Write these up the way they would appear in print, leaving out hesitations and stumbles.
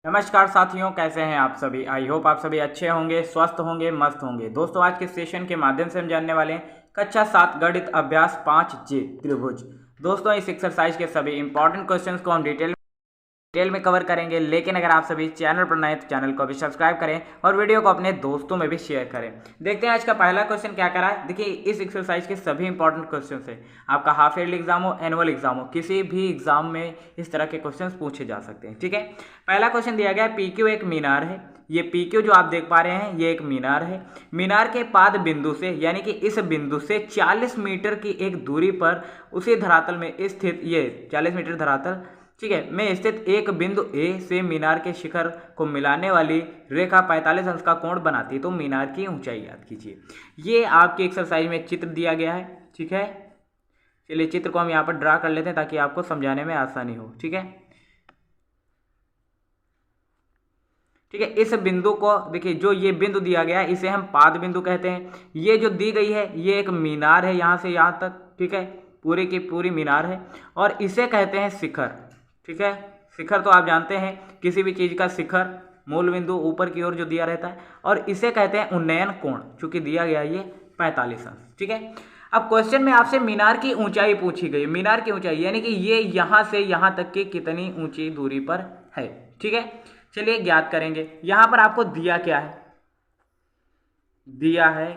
नमस्कार साथियों, कैसे हैं आप सभी। आई होप आप सभी अच्छे होंगे, स्वस्थ होंगे, मस्त होंगे। दोस्तों, आज के सेशन के माध्यम से हम जानने वाले हैं कक्षा 7 गणित अभ्यास 5J त्रिभुज। दोस्तों, इस एक्सरसाइज के सभी इंपॉर्टेंट क्वेश्चंस को हम डिटेल में कवर करेंगे। लेकिन अगर आप सभी चैनल पर नए तो चैनल को भी सब्सक्राइब करें और वीडियो को अपने दोस्तों में भी शेयर करें। देखते हैं आज का पहला क्वेश्चन क्या करा है। देखिए, इस एक्सरसाइज के सभी इंपॉर्टेंट क्वेश्चन है। आपका हाफ ईयरली एग्जाम हो, एनुअल एग्जाम हो, किसी भी एग्जाम में इस तरह के क्वेश्चन पूछे जा सकते हैं। ठीक है, पहला क्वेश्चन दिया गया है, PQ एक मीनार है। ये PQ जो आप देख पा रहे हैं, ये एक मीनार है। मीनार के पाद बिंदु से, यानी कि इस बिंदु से 40 मीटर की एक दूरी पर उसी धरातल में स्थित, ये 40 मीटर धरातल, ठीक है, में स्थित एक बिंदु ए से मीनार के शिखर को मिलाने वाली रेखा 45 अंश का कोण बनाती है। तो मीनार की ऊंचाई याद कीजिए। ये आपकी एक्सरसाइज में एक चित्र दिया गया है। ठीक है, चलिए चित्र को हम यहाँ पर ड्रा कर लेते हैं ताकि आपको समझाने में आसानी हो। ठीक है, ठीक है, इस बिंदु को देखिए, जो ये बिंदु दिया गया है इसे हम पाद बिंदु कहते हैं। ये जो दी गई है ये एक मीनार है, यहाँ से यहाँ तक। ठीक है, पूरी की पूरी मीनार है और इसे कहते हैं शिखर। ठीक है, शिखर तो आप जानते हैं, किसी भी चीज का शिखर मूल बिंदु ऊपर की ओर जो दिया रहता है, और इसे कहते हैं उन्नयन कोण, चूंकि दिया गया ये 45 अंश। ठीक है, अब क्वेश्चन में आपसे मीनार की ऊंचाई पूछी गई। मीनार की ऊंचाई यानी कि ये यहां से यहां तक की कितनी ऊंची दूरी पर है। ठीक है, चलिए ज्ञात करेंगे। यहां पर आपको दिया क्या है, दिया है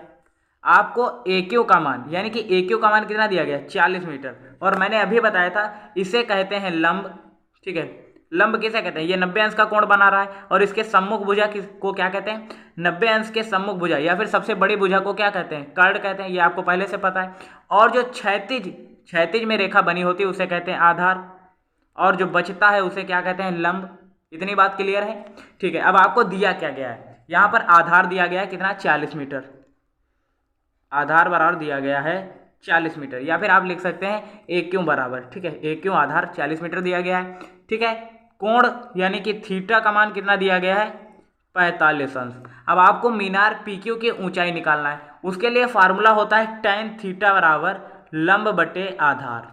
आपको AQ का मान, यानी कि AQ का मान कितना दिया गया, 40 मीटर। और मैंने अभी बताया था इसे कहते हैं लंब। ठीक है, लंब किसे कहते हैं, ये 90 अंश का कोण बना रहा है। और इसके सम्मुख भुजा को क्या कहते हैं, 90 अंश के सम्मुख भुजा या फिर सबसे बड़ी भुजा को क्या कहते हैं, कर्ण कहते हैं। ये आपको पहले से पता है। और जो क्षैतिज में रेखा बनी होती है उसे कहते हैं आधार, और जो बचता है उसे क्या कहते हैं, लंब। इतनी बात क्लियर है। ठीक है, अब आपको दिया क्या गया है, यहाँ पर आधार दिया गया है कितना, 40 मीटर। आधार बराबर दिया गया है 40 मीटर, या फिर आप लिख सकते हैं AQ बराबर। ठीक है, AQ आधार 40 मीटर दिया गया है। ठीक है, कोण यानी कि थीटा का मान कितना दिया गया है, 45 अंश। अब आपको मीनार PQ की ऊंचाई निकालना है। उसके लिए फार्मूला होता है tan थीटा बराबर लंब बटे आधार।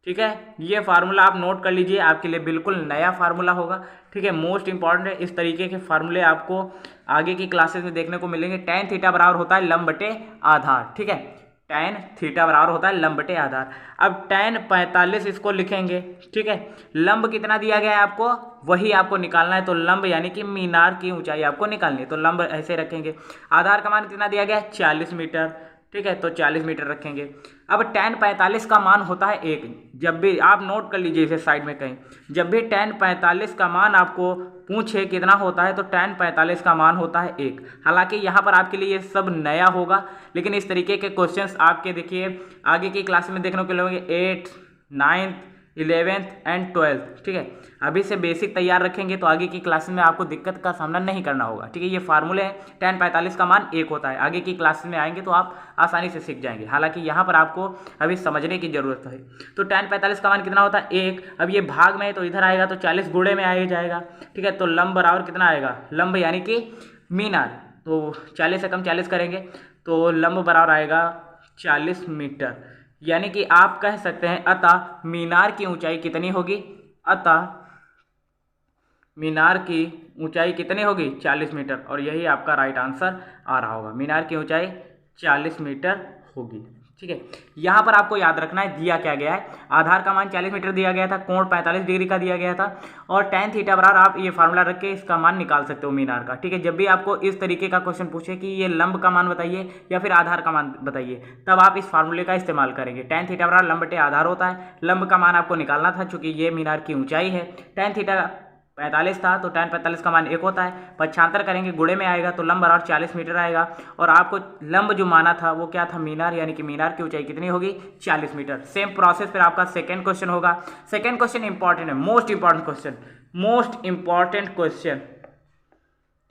ठीक है, ये फार्मूला आप नोट कर लीजिए, आपके लिए बिल्कुल नया फार्मूला होगा। ठीक है, मोस्ट इंपॉर्टेंट है। इस तरीके के फार्मूले आपको आगे की क्लासेस में देखने को मिलेंगे। tan थीटा बराबर होता है लंब बटे आधार। ठीक है, tan थीटा बराबर होता है लंब बटे आधार। अब tan 45 इसको लिखेंगे। ठीक है, लंब कितना दिया गया है आपको, वही आपको निकालना है। तो लंब यानी कि मीनार की ऊंचाई आपको निकालनी है, तो लंब ऐसे रखेंगे। आधार का मान कितना दिया गया है, 40 मीटर। ठीक है, तो 40 मीटर रखेंगे। अब tan 45 का मान होता है 1। जब भी आप नोट कर लीजिए इसे साइड में कहीं, जब भी tan 45 का मान आपको पूछे कितना होता है, तो tan 45 का मान होता है 1। हालांकि यहाँ पर आपके लिए ये सब नया होगा, लेकिन इस तरीके के क्वेश्चंस आपके देखिए आगे की क्लास में देखने को मिलेंगे 8th 9th 11th and 12th। ठीक है, अभी से बेसिक तैयार रखेंगे तो आगे की क्लासेस में आपको दिक्कत का सामना नहीं करना होगा। ठीक है, ये फार्मूले हैं। tan 45 का मान 1 होता है। आगे की क्लासेस में आएंगे तो आप आसानी से सीख जाएंगे। हालांकि यहाँ पर आपको अभी समझने की जरूरत है। तो tan 45 का मान कितना होता है, 1। अब ये भाग में है तो इधर आएगा तो 40 गुणे में आ जाएगा। ठीक है, तो लंब बराबर कितना आएगा, लंब यानी कि मीनार, तो 40 से कम 40 करेंगे तो लंब बराबर आएगा 40 मीटर। यानी कि आप कह सकते हैं अतः मीनार की ऊंचाई कितनी होगी, अतः मीनार की ऊंचाई कितनी होगी, 40 मीटर। और यही आपका राइट आंसर आ रहा होगा, मीनार की ऊंचाई 40 मीटर होगी। ठीक है, यहाँ पर आपको याद रखना है दिया क्या गया है। आधार का मान 40 मीटर दिया गया था, कोण 45 डिग्री का दिया गया था, और tan थीटा बराबर आप ये फार्मूला रख के इसका मान निकाल सकते हो मीनार का। ठीक है, जब भी आपको इस तरीके का क्वेश्चन पूछे कि ये लंब का मान बताइए या फिर आधार का मान बताइए, तब आप इस फार्मूले का इस्तेमाल करेंगे। tan थीटा बराबर लंब बटे आधार होता है। लंब का मान आपको निकालना था, चूंकि ये मीनार की ऊंचाई है। tan थीटा 45 था तो tan 45 का मान 1 होता है। पक्षांतर करेंगे, गुणे में आएगा तो लंब बराबर 40 मीटर आएगा। और आपको लंब जो माना था वो क्या था, मीनार, यानी कि मीनार की ऊंचाई कितनी होगी, 40 मीटर। सेम प्रोसेस फिर आपका सेकंड क्वेश्चन होगा। सेकंड क्वेश्चन इंपॉर्टेंट है, most important question, most important question.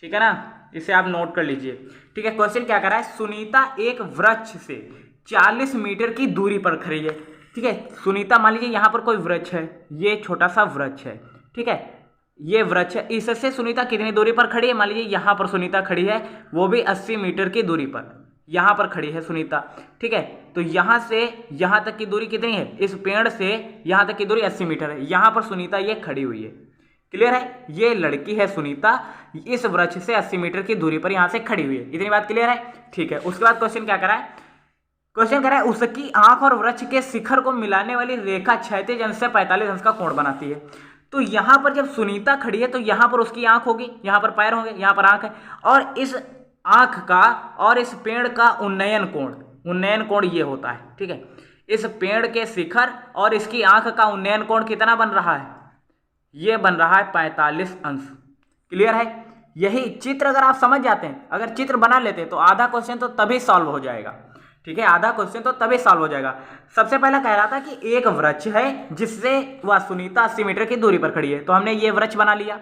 ठीक है ना, इसे आप नोट कर लीजिए। ठीक है, क्वेश्चन क्या कर रहा है, सुनीता एक वृक्ष से 40 मीटर की दूरी पर खड़ी है। ठीक है, सुनीता मान लीजिए यहाँ पर कोई वृक्ष है, ये छोटा सा वृक्ष है। ठीक है, ये वृक्ष है, इससे सुनीता कितनी दूरी पर खड़ी है, मान लीजिए यहाँ पर सुनीता खड़ी है, वो भी 80 मीटर की दूरी पर यहाँ पर खड़ी है सुनीता। ठीक है, तो यहाँ से यहाँ तक की दूरी कितनी है, इस पेड़ से यहाँ तक की दूरी 80 मीटर है। यहाँ पर सुनीता ये खड़ी हुई है। क्लियर है? ये लड़की है सुनीता, इस वृक्ष से 80 मीटर की दूरी पर यहाँ से खड़ी हुई है। इतनी बात क्लियर है? ठीक है। उसके बाद क्वेश्चन क्या करा है? क्वेश्चन करा है उसकी आंख और वृक्ष के शिखर को मिलाने वाली रेखा क्षैतिज अंश से 45 अंश का कोण बनाती है। तो यहां पर जब सुनीता खड़ी है तो यहां पर उसकी आंख होगी, यहां पर पैर होंगे, यहां पर आंख है, और इस आंख का और इस पेड़ का उन्नयन कोण ये होता है। ठीक है, इस पेड़ के शिखर और इसकी आंख का उन्नयन कोण कितना बन रहा है? ये बन रहा है 45 अंश। क्लियर है? यही चित्र अगर आप समझ जाते हैं, अगर चित्र बना लेते हैं तो आधा क्वेश्चन तो तभी सॉल्व हो जाएगा। ठीक है, आधा क्वेश्चन तो तभी सॉल्व हो जाएगा। सबसे पहला कह रहा था कि एक वृक्ष है जिससे वह सुनीता 80 मीटर की दूरी पर खड़ी है, तो हमने ये वृक्ष बना लिया।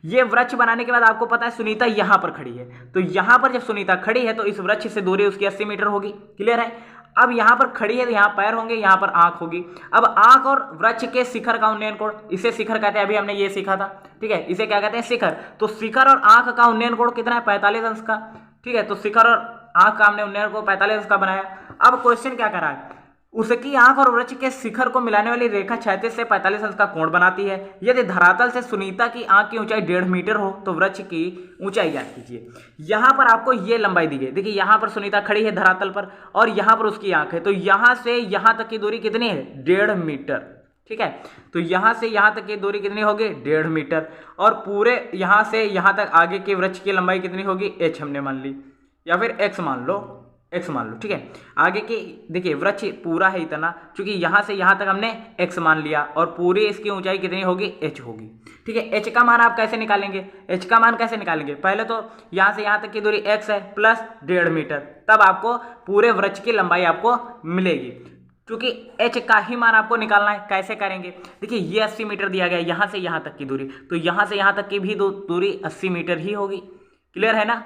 ये वृक्ष बनाने के बाद आपको पता है सुनीता यहां पर खड़ी है, तो यहां पर जब सुनीता खड़ी है तो इस वृक्ष से दूरी उसकी 80 मीटर होगी। क्लियर है? अब यहां पर खड़ी है तो यहां पैर होंगे, यहां पर आंख होगी। अब आंख और वृक्ष के शिखर का उन्नयन कोण, इसे शिखर कहते हैं, अभी हमने ये सीखा था। ठीक है, इसे क्या कहते हैं? शिखर। तो शिखर और आंख का उन्नयन कोण कितना है? 45 अंश का। ठीक है, तो शिखर और आंख का हमने उन्नयन कोण 45 अंश का बनाया। अब क्वेश्चन क्या कर रहा है? उसकी आंख और वृक्ष के शिखर को मिलाने वाली रेखा क्षैतिज से 45 अंश का कोण बनाती है। यदि धरातल से सुनीता की आंख की ऊंचाई 1.5 मीटर हो तो वृक्ष की ऊंचाई ज्ञात कीजिए। यहां पर आपको ये लंबाई दी गई, देखिए यहां पर सुनीता खड़ी है धरातल पर और यहां पर उसकी आंख है, तो यहां से यहां तक की दूरी कितनी है? 1.5 मीटर। ठीक है, तो यहां से यहां तक की दूरी कितनी होगी? 1.5 मीटर। और पूरे यहां से यहां तक आगे के वृक्ष की लंबाई कितनी होगी? h हमने मान ली, या फिर x मान लो, ठीक है। आगे की देखिए वृक्ष पूरा है इतना, क्योंकि यहां से यहां तक हमने x मान लिया, और पूरी इसकी ऊंचाई कितनी होगी? h होगी। ठीक है, h का मान आप कैसे निकालेंगे? h का मान कैसे निकालेंगे? पहले तो यहां से यहां तक की दूरी x है प्लस 1.5 मीटर, तब आपको पूरे वृक्ष की लंबाई आपको मिलेगी, क्योंकि h का ही मान आपको निकालना है। कैसे करेंगे? देखिए ये 80 मीटर दिया गया यहां से यहां तक की दूरी, तो यहां से यहां तक की भी दूरी 80 मीटर ही होगी। क्लियर है ना?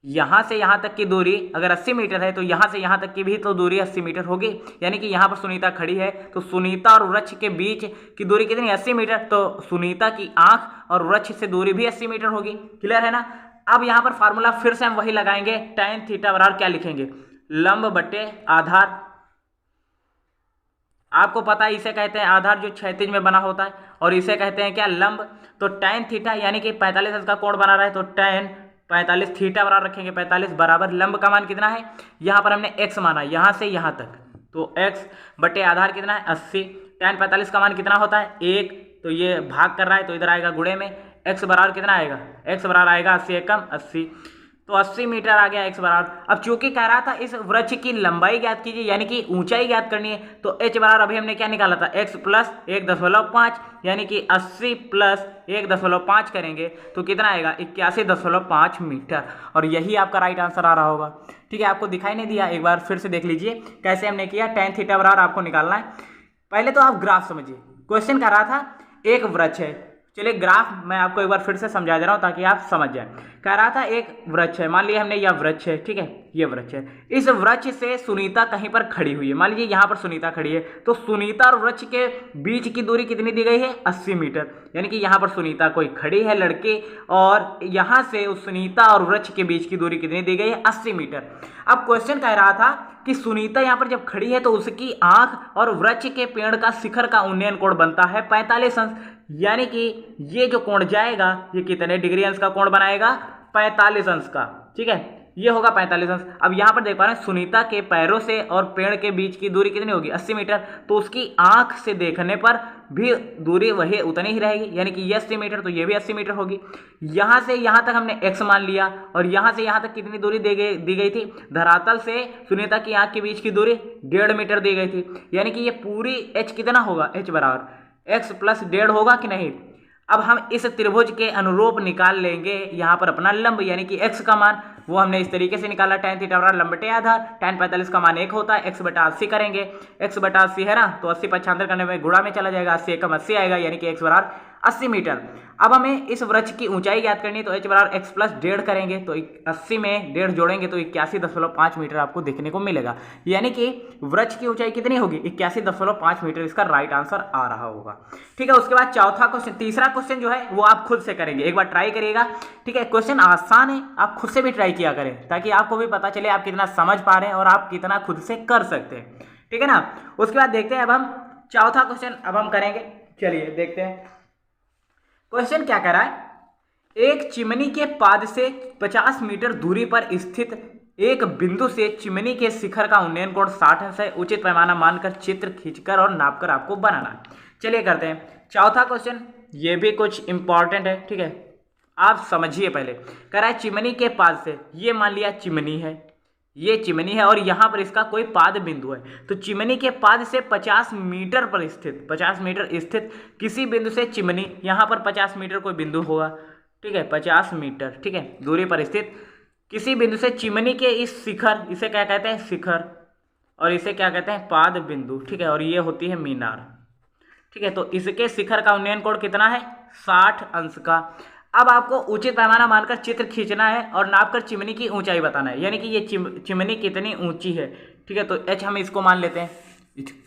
यहां से यहां तक की दूरी अगर 80 मीटर है तो यहां से यहां तक की भी तो दूरी 80 मीटर होगी। यानी कि यहां पर सुनीता खड़ी है तो सुनीता और वृक्ष के बीच की दूरी कितनी? 80 मीटर। तो सुनीता की आंख और वृक्ष से दूरी भी 80 मीटर होगी। क्लियर है ना? अब यहां पर फार्मूला फिर से हम वही लगाएंगे, tan थीटा बराबर क्या लिखेंगे? लंब बटे आधार। आपको पता है इसे कहते हैं आधार जो क्षैतिज में बना होता है, और इसे कहते हैं क्या? लंब। तो tan थीटा यानी कि 45 अंश का कोण बना रहा है, तो tan 45 थीटा बराबर रखेंगे 45 बराबर लंब का मान कितना है? यहाँ पर हमने x माना यहाँ से यहाँ तक, तो x बटे आधार कितना है? 80। tan 45 का मान कितना होता है? 1, तो ये भाग कर रहा है तो इधर आएगा गुणे में, x बराबर कितना आएगा? x बराबर आएगा 80 एकम 80, तो 80 मीटर आ गया x बराबर। अब चूंकि कह रहा था इस वृक्ष की लंबाई ज्ञात कीजिए, यानी कि ऊंचाई ज्ञात करनी है, तो h बराबर अभी हमने क्या निकाला था? x प्लस 1.5, यानी कि 80 प्लस 1.5 करेंगे तो कितना आएगा? 81.5 मीटर। और यही आपका राइट आंसर आ रहा होगा। ठीक है, आपको दिखाई नहीं दिया? एक बार फिर से देख लीजिए कैसे हमने किया। tan थीटा बराबर आपको निकालना है। पहले तो आप ग्राफ समझिए। क्वेश्चन कर रहा था एक वृक्ष है, चलिए ग्राफ मैं आपको एक बार फिर से समझा दे रहा हूं ताकि आप समझ जाए। कह रहा था एक वृक्ष है, मान लिया हमने यह वृक्ष है। ठीक है, ये वृक्ष है, इस वृक्ष से सुनीता कहीं पर खड़ी हुई है। मान लीजिए यहाँ पर सुनीता खड़ी है, तो सुनीता और वृक्ष के बीच की दूरी कितनी दी गई है? 80 मीटर। यानी कि यहाँ पर सुनीता कोई खड़ी है लड़के, और यहाँ से उस सुनीता और वृक्ष के बीच की दूरी कितनी दी गई है? 80 मीटर। अब क्वेश्चन कह रहा था कि सुनीता यहाँ पर जब खड़ी है तो उसकी आंख और वृक्ष के पेड़ का शिखर का उन्नयन कोण बनता है 45 अंश। यानी कि ये जो कोण जाएगा ये कितने डिग्री अंश का कोण बनाएगा? 45 अंश का। ठीक है, ये होगा 45 अंश। अब यहाँ पर देख पा रहे हैं सुनीता के पैरों से और पेड़ के बीच की दूरी कितनी होगी? 80 मीटर। तो उसकी आंख से देखने पर भी दूरी वही उतनी ही रहेगी, यानी कि ये 80 मीटर, तो ये भी 80 मीटर होगी। यहाँ से यहाँ तक हमने x मान लिया, और यहाँ से यहाँ तक कितनी दूरी दी गई थी? धरातल से सुनीता की आंख के बीच की दूरी 1.5 मीटर दी गई थी। यानी कि ये पूरी h कितना होगा? h बराबर x प्लस 1.5 होगा कि नहीं? अब हम इस त्रिभुज के अनुरूप निकाल लेंगे यहाँ पर अपना लंब, यानी कि x का मान वो हमने इस तरीके से निकाला। tan थीटा बराबर लंब बटे आधार, tan 45 का मान 1 होता है, x बटा 80 करेंगे, x बटा 80 है ना, तो 80 पक्षांतर करने में गुणा में चला जाएगा, 80 एकम 80 आएगा, यानी कि x बराबर 80 मीटर। अब हमें इस वृक्ष की ऊंचाई ज्ञात करनी है, तो h बराबर x प्लस 1.5 करेंगे, तो 80 में 1.5 जोड़ेंगे तो 81.5 मीटर आपको देखने को मिलेगा। यानी कि वृक्ष की ऊंचाई कितनी होगी? 81.5 मीटर इसका राइट आंसर आ रहा होगा। ठीक है, उसके बाद चौथा क्वेश्चन, तीसरा क्वेश्चन जो है वो आप खुद से करेंगे, एक बार ट्राई करिएगा। ठीक है, क्वेश्चन आसान है, आप खुद से भी ट्राई किया करें ताकि आपको भी पता चले आप कितना समझ पा रहे हैं और आप कितना खुद से कर सकते हैं। ठीक है ना? उसके बाद देखते हैं अब हम चौथा क्वेश्चन अब हम करेंगे। चलिए देखते हैं। क्वेश्चन क्या कह रहा है, एक चिमनी के पाद से 50 मीटर दूरी पर स्थित एक बिंदु से चिमनी के शिखर का उन्नयन कोण 60 अंश है। उचित पैमाना मानकर चित्र खींचकर और नापकर आपको बनाना है। चलिए करते हैं चौथा क्वेश्चन, ये भी कुछ इंपॉर्टेंट है, ठीक है, आप समझिए पहले। कह रहा है चिमनी के पाद से, ये मान लिया चिमनी है, ये चिमनी है और यहाँ पर इसका कोई पाद बिंदु है, तो चिमनी के पाद से 50 मीटर पर स्थित, 50 मीटर स्थित किसी बिंदु से चिमनी, यहाँ पर 50 मीटर कोई बिंदु होगा, ठीक है, 50 मीटर, ठीक है, दूरी पर स्थित किसी बिंदु से चिमनी के इस शिखर, इसे क्या कहते हैं, शिखर, और इसे क्या कहते हैं, पाद बिंदु, ठीक है, और ये होती है मीनार, ठीक है। तो इसके शिखर का उन्नयन कोण कितना है, 60 अंश का। अब आपको उचित पैमाना मानकर चित्र खींचना है और नापकर चिमनी की ऊंचाई बताना है, यानी कि ये चिमनी कितनी ऊंची है, ठीक है। तो एच हम इसको मान लेते हैं,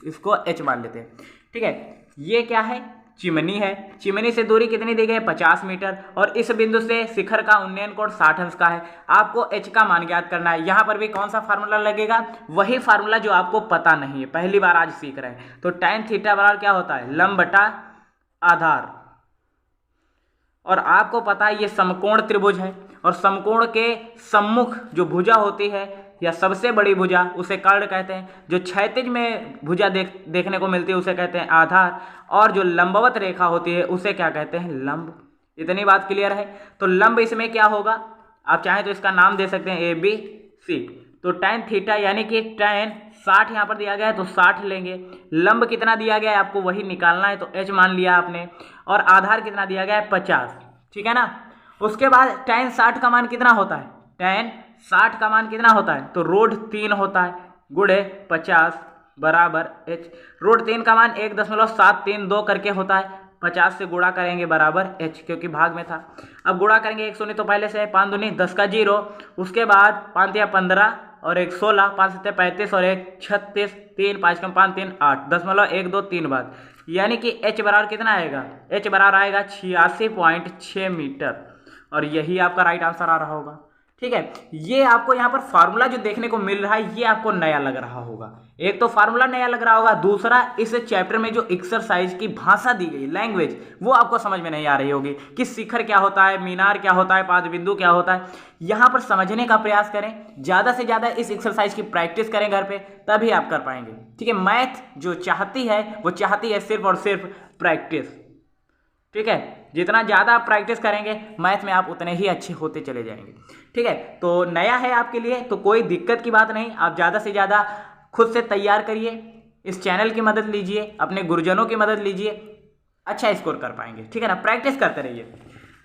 इसको एच मान लेते हैं, ठीक है। ये क्या है, चिमनी है, चिमनी से दूरी कितनी दी गई है, 50 मीटर, और इस बिंदु से शिखर का उन्नयन कोण 60 अंश का है। आपको एच का मान ज्ञात करना है। यहाँ पर भी कौन सा फार्मूला लगेगा, वही फार्मूला जो आपको पता नहीं है, पहली बार आज सीख रहे हैं। तो tan थीटा बराबर क्या होता है, लंब बटा आधार, और आपको पता है ये समकोण त्रिभुज है, और समकोण के सम्मुख जो भुजा होती है या सबसे बड़ी भुजा, उसे कर्ण कहते हैं। जो क्षैतिज में भुजा देखने को मिलती है उसे कहते हैं आधार, और जो लंबवत रेखा होती है उसे क्या कहते हैं, लंब। इतनी बात क्लियर है। तो लंब इसमें क्या होगा, आप चाहें तो इसका नाम दे सकते हैं ABC। तो tan थीटा यानी कि tan 60 यहाँ पर दिया गया है तो 60 लेंगे, लंब कितना दिया गया है आपको वही निकालना है, तो h मान लिया आपने, और आधार कितना दिया गया है 50, ठीक है ना। उसके बाद tan 60 का मान कितना होता है, tan 60 का मान कितना होता है, तो रोड 3 होता है, गुणे 50 बराबर h। रोड 3 का मान 1.732 करके होता है, 50 से गुणा करेंगे बराबर h, क्योंकि भाग में था। अब गुणा करेंगे, 1 शून्य तो पहले से है, 5 दूनी 10 का 0, उसके बाद 5 या 15 और 1 16, 5 7 35 और 1 36, 3 5 कम 5 3 8, 10.123 बार, यानी कि h बराबर कितना आएगा, h बराबर आएगा 86.6 मीटर, और यही आपका राइट आंसर आ रहा होगा, ठीक है। ये आपको यहाँ पर फार्मूला जो देखने को मिल रहा है ये आपको नया लग रहा होगा, एक तो फार्मूला नया लग रहा होगा, दूसरा इस चैप्टर में जो एक्सरसाइज की भाषा दी गई, लैंग्वेज, वो आपको समझ में नहीं आ रही होगी कि शिखर क्या होता है, मीनार क्या होता है, पाद बिंदु क्या होता है। यहाँ पर समझने का प्रयास करें, ज़्यादा से ज़्यादा इस एक्सरसाइज की प्रैक्टिस करें घर पे, तभी आप कर पाएंगे, ठीक है। मैथ जो चाहती है वो चाहती है सिर्फ और सिर्फ प्रैक्टिस, ठीक है। जितना ज़्यादा आप प्रैक्टिस करेंगे मैथ में आप उतने ही अच्छे होते चले जाएंगे, ठीक है। तो नया है आपके लिए तो कोई दिक्कत की बात नहीं, आप ज़्यादा से ज़्यादा खुद से तैयार करिए, इस चैनल की मदद लीजिए, अपने गुरुजनों की मदद लीजिए, अच्छा स्कोर कर पाएंगे, ठीक है ना। प्रैक्टिस करते रहिए,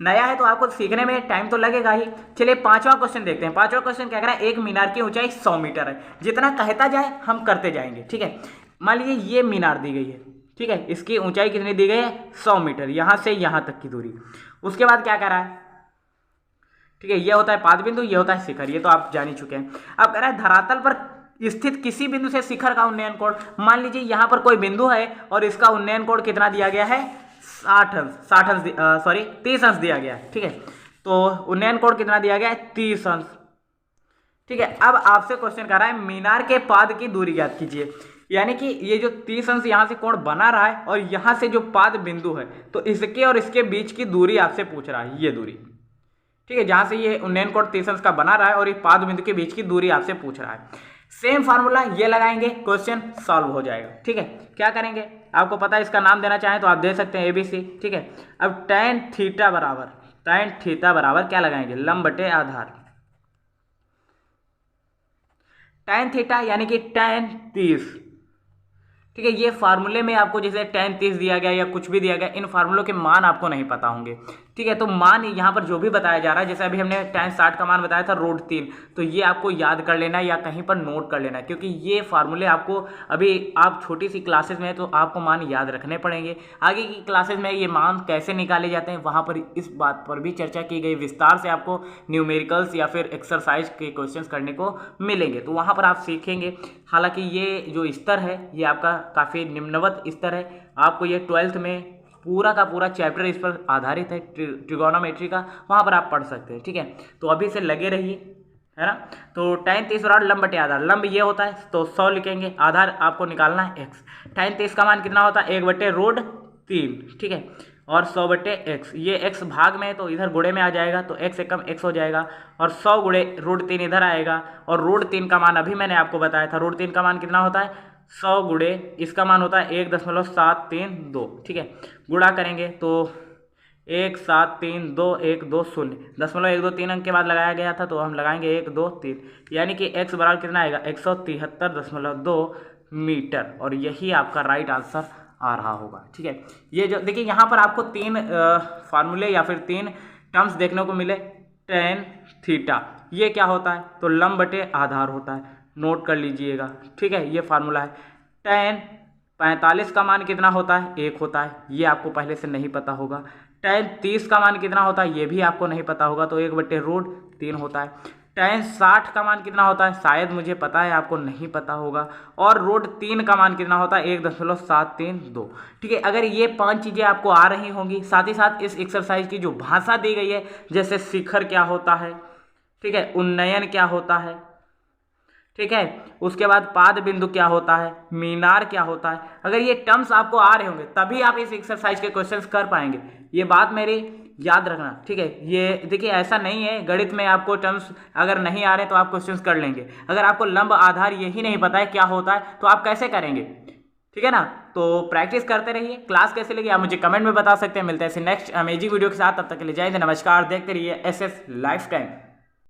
नया है तो आपको सीखने में टाइम तो लगेगा ही। चलिए 5वां क्वेश्चन देखते हैं। 5वां क्वेश्चन क्या कह रहा है, एक मीनार की ऊंचाई 100 मीटर है, जितना कहता जाए हम करते जाएंगे, ठीक है। मान लीजिए ये मीनार दी गई है, ठीक है, इसकी ऊंचाई कितनी दी गई है, 100 मीटर, यहाँ से यहाँ तक की दूरी। उसके बाद क्या कह रहा है, ठीक है, ये होता है पाद बिंदु, ये होता है शिखर, ये तो आप जान ही चुके हैं। अब कह रहा है धरातल पर स्थित किसी बिंदु से शिखर का उन्नयन कोण, मान लीजिए यहाँ पर कोई बिंदु है और इसका उन्नयन कोण कितना दिया गया है, 30 अंश दिया गया है, ठीक है। तो उन्नयन कोण कितना दिया गया है, 30 अंश, ठीक है। अब आपसे क्वेश्चन कर रहा है मीनार के पाद की दूरी ज्ञात कीजिए, यानी कि ये जो 30 अंश यहाँ से कोण बना रहा है और यहाँ से जो पाद बिंदु है, तो इसके और इसके बीच की दूरी आपसे पूछ रहा है, ये दूरी, ठीक है, जहाँ से ये उन्नयन कोण 30 अंश का बना रहा है और ये पाद बिंदु के बीच की दूरी आपसे पूछ रहा है। सेम फार्मूला ये लगाएंगे, क्वेश्चन सॉल्व हो जाएगा, ठीक है। क्या करेंगे, आपको पता है, इसका नाम देना चाहें तो आप दे सकते हैं ABC, ठीक है। अब tan थीटा बराबर क्या लगाएंगे, लंब बटे आधार, tan थीटा यानी कि tan 30, ठीक है। ये फार्मूले में आपको जैसे tan 30 दिया गया या कुछ भी दिया गया, इन फार्मूलों के मान आपको नहीं पता होंगे, ठीक है। तो मान यहाँ पर जो भी बताया जा रहा है, जैसे अभी हमने tan 60 का मान बताया था रोड 3, तो ये आपको याद कर लेना या कहीं पर नोट कर लेना, क्योंकि ये फार्मूले आपको अभी आप छोटी सी क्लासेस में है तो आपको मान याद रखने पड़ेंगे। आगे की क्लासेस में ये मान कैसे निकाले जाते हैं वहाँ पर इस बात पर भी चर्चा की गई, विस्तार से आपको न्यूमेरिकल्स या फिर एक्सरसाइज के क्वेश्चन करने को मिलेंगे, तो वहाँ पर आप सीखेंगे। हालाँकि ये जो स्तर है ये आपका काफ़ी निम्नवत स्तर है, आपको ये 12th में पूरा का पूरा चैप्टर इस पर आधारित है, ट्रिगोनोमेट्री का, वहाँ पर आप पढ़ सकते हैं, ठीक है। तो अभी से लगे रहिए, है ना। तो tan 30 बराबर लंब बटे आधार, लंब ये होता है तो 100 लिखेंगे, आधार आपको निकालना है x, tan 30 का मान कितना होता है, 1 बटे रोड 3, ठीक है। और 100/x, ये x भाग में है तो इधर गुणे में आ जाएगा, तो x से कम x हो जाएगा, और 100 गुणे √3 इधर आएगा, और √3 का मान अभी मैंने आपको बताया था, √3 का मान कितना होता है, 100 गुणे इसका मान होता है 1.732, ठीक है। गुणा करेंगे तो 1732120, 0.123 अंक के बाद लगाया गया था तो हम लगाएंगे 123, यानी कि x बराबर कितना आएगा 173.2 मीटर, और यही आपका राइट आंसर आ रहा होगा, ठीक है। ये जो देखिए यहाँ पर आपको 3 फार्मूले या फिर 3 टर्म्स देखने को मिले। टेन थीटा ये क्या होता है, तो लंब बटे आधार होता है, नोट कर लीजिएगा, ठीक है। ये फार्मूला है। टेन 45 का मान कितना होता है, 1 होता है, ये आपको पहले से नहीं पता होगा। टेन 30 का मान कितना होता है, ये भी आपको नहीं पता होगा, तो 1/√3 होता है। टेन 60 का मान कितना होता है, शायद मुझे पता है, आपको नहीं पता होगा। और √3 का मान कितना होता है, 1.732, ठीक है। अगर ये 5 चीज़ें आपको आ रही होंगी, साथ ही साथ इस एक्सरसाइज की जो भाषा दी गई है, जैसे शिखर क्या होता है, ठीक है, उन्नयन क्या होता है, ठीक है, उसके बाद पाद बिंदु क्या होता है, मीनार क्या होता है, अगर ये टर्म्स आपको आ रहे होंगे तभी आप इस एक्सरसाइज के क्वेश्चंस कर पाएंगे, ये बात मेरी याद रखना, ठीक है। ये देखिए ऐसा नहीं है गणित में आपको टर्म्स अगर नहीं आ रहे तो आप क्वेश्चंस कर लेंगे, अगर आपको लंब आधार यही नहीं पता है क्या होता है तो आप कैसे करेंगे, ठीक है ना। तो प्रैक्टिस करते रहिए। क्लास कैसे लगी आप मुझे कमेंट में बता सकते हैं। मिलते हैं नेक्स्ट अमेजिंग वीडियो के साथ, तब तक के लिए जय हिंद, नमस्कार। देखते रहिए SS लाइफ टाइम।